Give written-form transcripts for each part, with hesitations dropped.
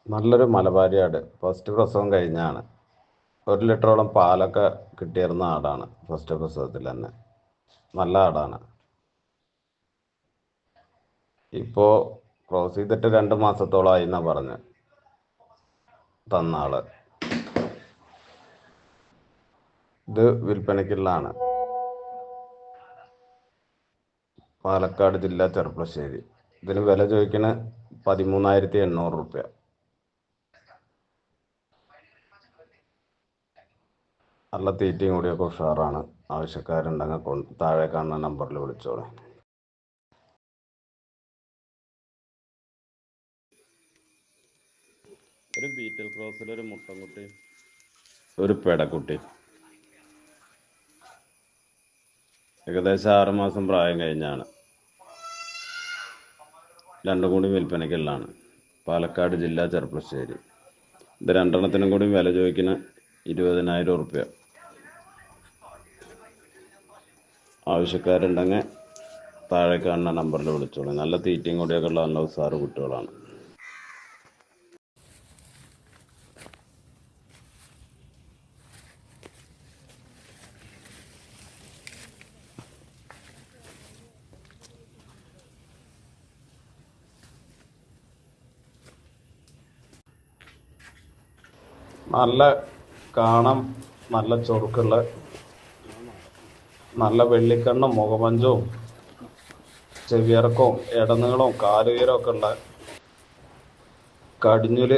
നല്ലൊരു മലബാരി ആട് ഫസ്റ്റ് പ്രസവം കഴിഞ്ഞാണ്. 1 ലിറ്ററോളം പാലൊക്കെ കിട്ടിയിരുന്ന ആടാണ്. ഫസ്റ്റ് പ്രസവത്തിൽ തന്നെ നല്ല ആടാണ്. ഇപ്പോൾ ക്രോസ് ചെയ്തിട്ട് 2 മാസത്തോളമായി എന്നാ പറഞ്ഞ് തന്ന ആള്. ഇത് വിൽപ്പനയ്ക്കുള്ളതാണ്. പാലക്കാട് ജില്ല ചെർപ്പളശ്ശേരി. ഇതിന് വില ചോദിക്കണ 13,800 റുപ്യ. നല്ല തീറ്റയും കൂടിയൊക്കെ ഉഷാറാണ്. ആവശ്യക്കാരുണ്ടെങ്കിൽ താഴെ കാണുന്ന നമ്പറിൽ വിളിച്ചോളൂ. ഒരു ബീറ്റൽ ക്രോസിലൊരു മുട്ടൻകുട്ടി, ഒരു പെടക്കുട്ടി. ഏകദേശം 6 മാസം പ്രായം കഴിഞ്ഞാണ്. രണ്ടും കൂടി വിൽപ്പനയ്ക്കുള്ളതാണ്. പാലക്കാട് ജില്ല ചെർപ്പളശ്ശേരി. ഇത് 2 കൂടി വില ചോദിക്കുന്ന 20,000 റുപ്യ. ആവശ്യക്കാരുണ്ടെങ്കിൽ താഴെ കാണുന്ന നമ്പറിൽ വിളിച്ചോളൂ. നല്ല തീറ്റയും കൂടിയൊക്കെ ഉള്ള നല്ല ഉസാറ് കുട്ടികളാണ്. നല്ല കാണാൻ നല്ല ചൊറുക്കുള്ള, നല്ല വെള്ളിക്കണ്ണും മുഖമഞ്ചവും ചെവിയിറക്കവും ഇടനീളവും കാലുയരവും ഒക്കെ ഉള്ള കടിഞ്ഞൂല്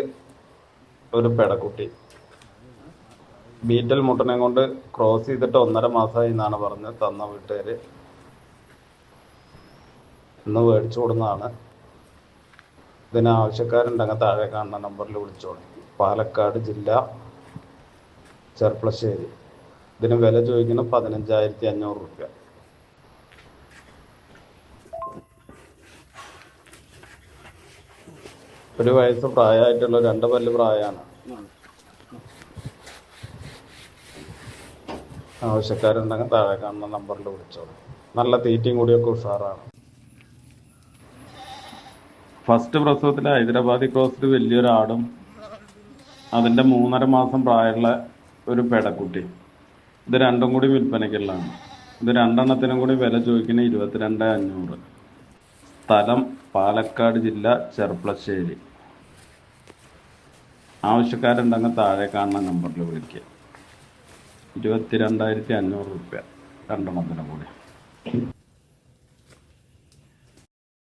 ഒരു പെടക്കുട്ടി. ബീറ്റൽ മുട്ടനെ കൊണ്ട് ക്രോസ് ചെയ്തിട്ട് 1.5 മാസമായി എന്നാണ് പറഞ്ഞ് തന്ന വീട്ടുകാര്. ഇന്ന് മേടിച്ചു കൊടുന്നതാണ്. ഇതിന് ആവശ്യക്കാരുണ്ടെങ്കിൽ താഴെ കാണുന്ന നമ്പറിൽ വിളിച്ചോളൂ. പാലക്കാട് ജില്ല ചെർപ്പളശ്ശേരി. ഇതിന് വില ചോദിക്കുന്ന 15,500 റുപ്യ. ഒരു വയസ്സ് പ്രായമായിട്ടുള്ള 2 പല്ല് പ്രായമാണ്. ആവശ്യക്കാരുണ്ടെങ്കിൽ താഴെ കാണുന്ന നമ്പറിൽ വിളിച്ചോളൂ. നല്ല തീറ്റയും കൂടിയൊക്കെ ഉഷാറാണ്. ഫസ്റ്റ് പ്രസവത്തിൽ ഹൈദരാബാദി ക്രോസിൽ വലിയൊരാടും അതിൻ്റെ 3.5 മാസം പ്രായമുള്ള ഒരു പെടക്കുട്ടി. ഇത് രണ്ടും കൂടി വിൽപ്പനയ്ക്കുള്ളതാണ്. ഇത് 2 കൂടി വില ചോദിക്കുന്ന 22,500. സ്ഥലം പാലക്കാട് ജില്ല ചെർപ്പളശ്ശേരി. ആവശ്യക്കാരുണ്ടെങ്കിൽ താഴെ കാണുന്ന നമ്പറിൽ വിളിക്കുക. 22,500 റുപ്യ 2 കൂടി.